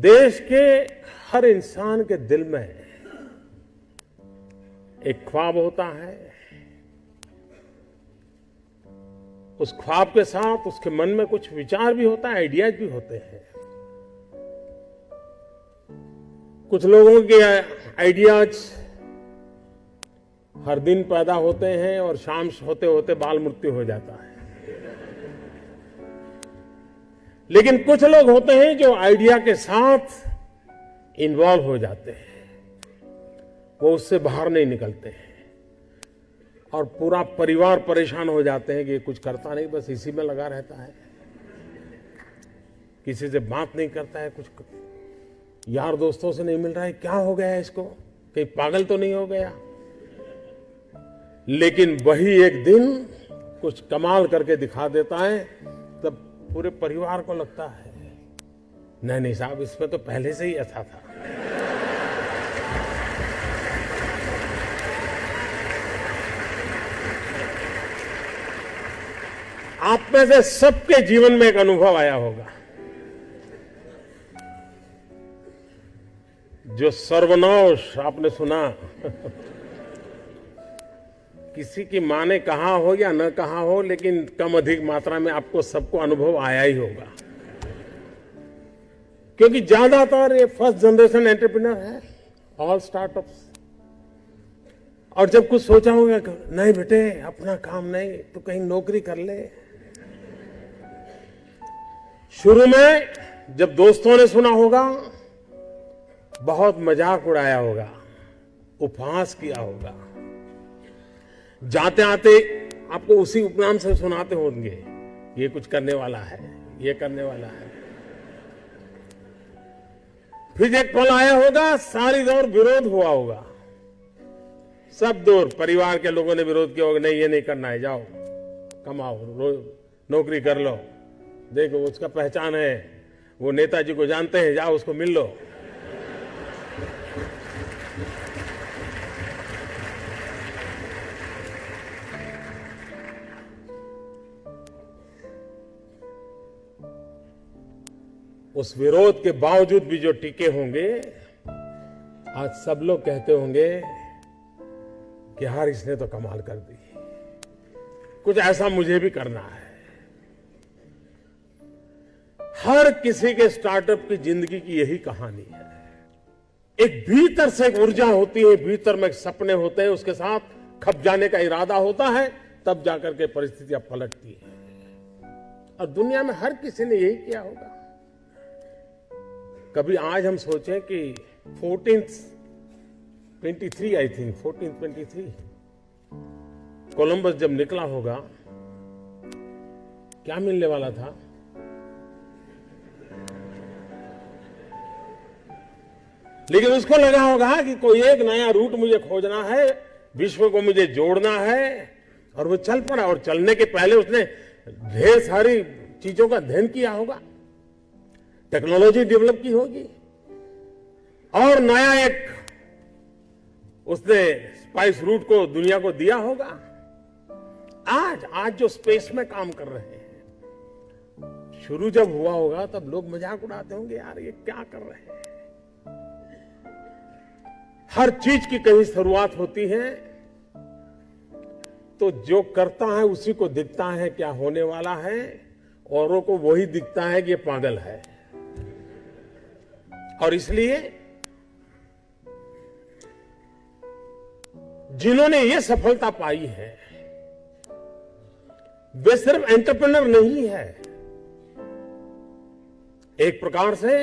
देश के हर इंसान के दिल में एक ख्वाब होता है। उस ख्वाब के साथ उसके मन में कुछ विचार भी होता है, आइडियाज भी होते हैं। कुछ लोगों के आइडियाज हर दिन पैदा होते हैं और शाम होते होते बाल मृत्यु हो जाता है। लेकिन कुछ लोग होते हैं जो आइडिया के साथ इन्वॉल्व हो जाते हैं, वो उससे बाहर नहीं निकलते हैं और पूरा परिवार परेशान हो जाते हैं कि ये कुछ करता नहीं, बस इसी में लगा रहता है, किसी से बात नहीं करता है, कुछ यार दोस्तों से नहीं मिल रहा है, क्या हो गया है इसको, कहीं पागल तो नहीं हो गया। लेकिन वही एक दिन कुछ कमाल करके दिखा देता है, तब पूरे परिवार को लगता है नहीं साहब, इसमें तो पहले से ही ऐसा था। आप में से सबके जीवन में एक अनुभव आया होगा, जो सर्वनाश आपने सुना। किसी की मां ने कहा हो या न कहा हो, लेकिन कम अधिक मात्रा में आपको सबको अनुभव आया ही होगा, क्योंकि ज्यादातर ये फर्स्ट जनरेशन एंटरप्रेन्योर है, ऑल स्टार्टअप्स। और जब कुछ सोचा होगा, नहीं बेटे अपना काम नहीं तो कहीं नौकरी कर ले। शुरू में जब दोस्तों ने सुना होगा, बहुत मजाक उड़ाया होगा, उपहास किया होगा, जाते आते आपको उसी उपनाम से सुनाते होंगे, ये कुछ करने वाला है, ये करने वाला है। फिर एक पल आया होगा, सारी दौर विरोध हुआ होगा, सब दूर परिवार के लोगों ने विरोध किया होगा, नहीं ये नहीं करना है, जाओ कमाओ, नौकरी कर लो, देखो उसका पहचान है, वो नेताजी को जानते हैं, जाओ उसको मिल लो। उस विरोध के बावजूद भी जो टिके होंगे, आज सब लोग कहते होंगे कि यार इसने तो कमाल कर दी, कुछ ऐसा मुझे भी करना है। हर किसी के स्टार्टअप की जिंदगी की यही कहानी है। एक भीतर से एक ऊर्जा होती है, भीतर में सपने होते हैं, उसके साथ खप जाने का इरादा होता है, तब जाकर के परिस्थितियां पलटती है। और दुनिया में हर किसी ने यही किया होगा। कभी आज हम सोचें कि 1423 आई थिंक 1423 कोलंबस जब निकला होगा, क्या मिलने वाला था? लेकिन उसको लगा होगा कि कोई एक नया रूट मुझे खोजना है, विश्व को मुझे जोड़ना है, और वो चल पड़ा। और चलने के पहले उसने ढेर सारी चीजों का अध्ययन किया होगा, टेक्नोलॉजी डेवलप की होगी, और नया एक उसने स्पाइस रूट को दुनिया को दिया होगा। आज जो स्पेस में काम कर रहे हैं, शुरू जब हुआ होगा तब लोग मजाक उड़ाते होंगे, यार ये क्या कर रहे हैं। हर चीज की कहीं शुरुआत होती है, तो जो करता है उसी को दिखता है क्या होने वाला है, औरों को वही दिखता है कि ये पागल है। और इसलिए जिन्होंने ये सफलता पाई है, वे सिर्फ एंटरप्रेन्योर नहीं है, एक प्रकार से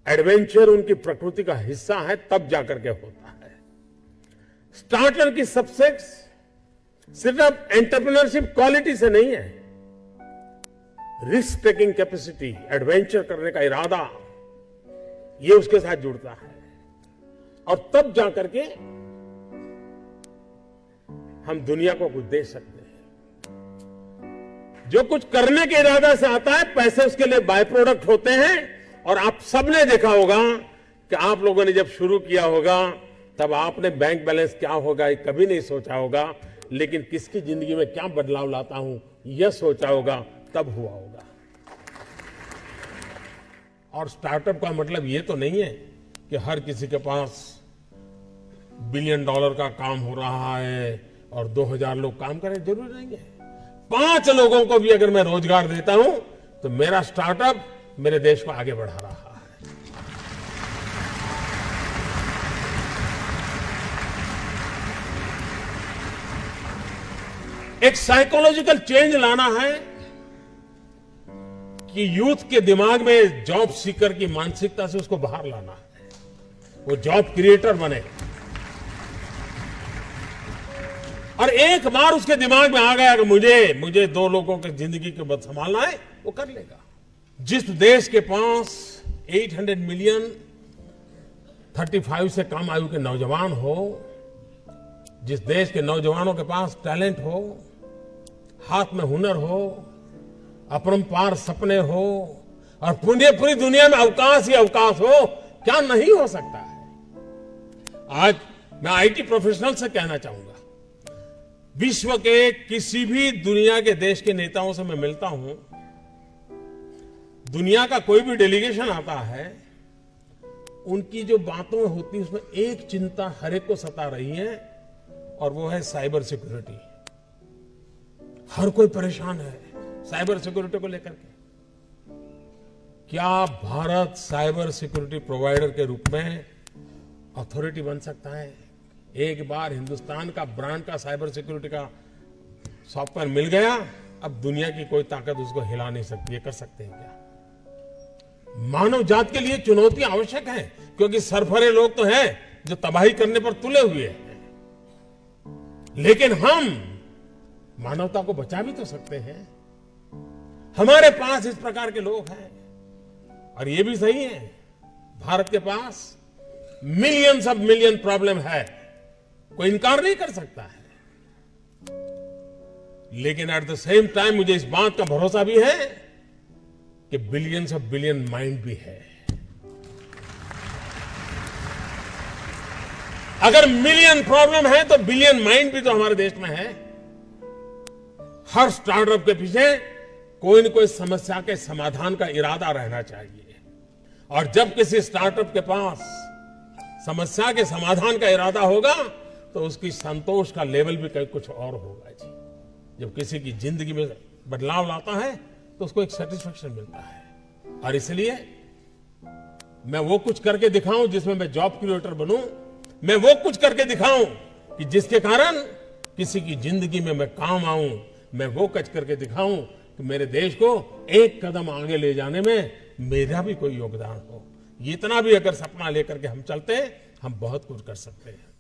एडवेंचर उनकी प्रकृति का हिस्सा है, तब जाकर के होता है। स्टार्टर की सक्सेस सिर्फ एंटरप्रेन्योरशिप क्वालिटी से नहीं है, रिस्क टेकिंग कैपेसिटी, एडवेंचर करने का इरादा, ये उसके साथ जुड़ता है। और तब जाकर के हम दुनिया को कुछ दे सकते हैं। जो कुछ करने के इरादा से आता है, पैसे उसके लिए बाय प्रोडक्ट होते हैं। और आप सबने देखा होगा कि आप लोगों ने जब शुरू किया होगा, तब आपने बैंक बैलेंस क्या होगा ये कभी नहीं सोचा होगा, लेकिन किसकी जिंदगी में क्या बदलाव लाता हूं यह सोचा होगा, तब हुआ होगा। और स्टार्टअप का मतलब ये तो नहीं है कि हर किसी के पास $1 बिलियन का काम हो रहा है और 2000 लोग काम करें, जरूरी नहीं है। 5 लोगों को भी अगर मैं रोजगार देता हूं तो मेरा स्टार्टअप मेरे देश को आगे बढ़ा रहा है। एक साइकोलॉजिकल चेंज लाना है कि यूथ के दिमाग में जॉब सीकर की मानसिकता से उसको बाहर लाना है, वो जॉब क्रिएटर बने। और एक बार उसके दिमाग में आ गया कि मुझे 2 लोगों की जिंदगी को बद संभालना है, वो कर लेगा। जिस देश के पास 800 मिलियन 35 से कम आयु के नौजवान हो, जिस देश के नौजवानों के पास टैलेंट हो, हाथ में हुनर हो, अपरंपार सपने हो और पूरी दुनिया में अवकाश ही अवकाश हो, क्या नहीं हो सकता है। आज मैं आईटी प्रोफेशनल से कहना चाहूंगा, विश्व के किसी भी दुनिया के देश के नेताओं से मैं मिलता हूं, दुनिया का कोई भी डेलीगेशन आता है, उनकी जो बातों होती है उसमें एक चिंता हर एक को सता रही है और वो है साइबर सिक्योरिटी। हर कोई परेशान है साइबर सिक्योरिटी को लेकर के। क्या भारत साइबर सिक्योरिटी प्रोवाइडर के रूप में अथॉरिटी बन सकता है? एक बार हिंदुस्तान का ब्रांड का साइबर सिक्योरिटी का सॉफ्टवेयर मिल गया, अब दुनिया की कोई ताकत उसको हिला नहीं सकती। ये कर सकते हैं क्या? मानव जात के लिए चुनौती आवश्यक है, क्योंकि सरफरे लोग तो हैं जो तबाही करने पर तुले हुए हैं, लेकिन हम मानवता को बचा भी तो सकते हैं। हमारे पास इस प्रकार के लोग हैं और ये भी सही है, भारत के पास मिलियंस ऑफ मिलियन प्रॉब्लम है, कोई इनकार नहीं कर सकता है। लेकिन एट द सेम टाइम मुझे इस बात का भरोसा भी है कि बिलियंस ऑफ बिलियन माइंड भी है। अगर मिलियन प्रॉब्लम है तो बिलियन माइंड भी तो हमारे देश में है। हर स्टार्टअप के पीछे कोई न कोई समस्या के समाधान का इरादा रहना चाहिए, और जब किसी स्टार्टअप के पास समस्या के समाधान का इरादा होगा तो उसकी संतोष का लेवल भी कहीं कुछ और होगा जी। जब किसी की जिंदगी में बदलाव लाता है तो उसको एक सेटिस्फेक्शन मिलता है। और इसलिए मैं वो कुछ करके दिखाऊं जिसमें मैं जॉब क्रिएटर बनूं, मैं वो कुछ करके दिखाऊं कि जिसके कारण किसी की जिंदगी में मैं काम आऊं, मैं वो कुछ करके दिखाऊं कि मेरे देश को एक कदम आगे ले जाने में मेरा भी कोई योगदान हो। इतना भी अगर सपना लेकर के हम चलते हैं, हम बहुत कुछ कर सकते हैं।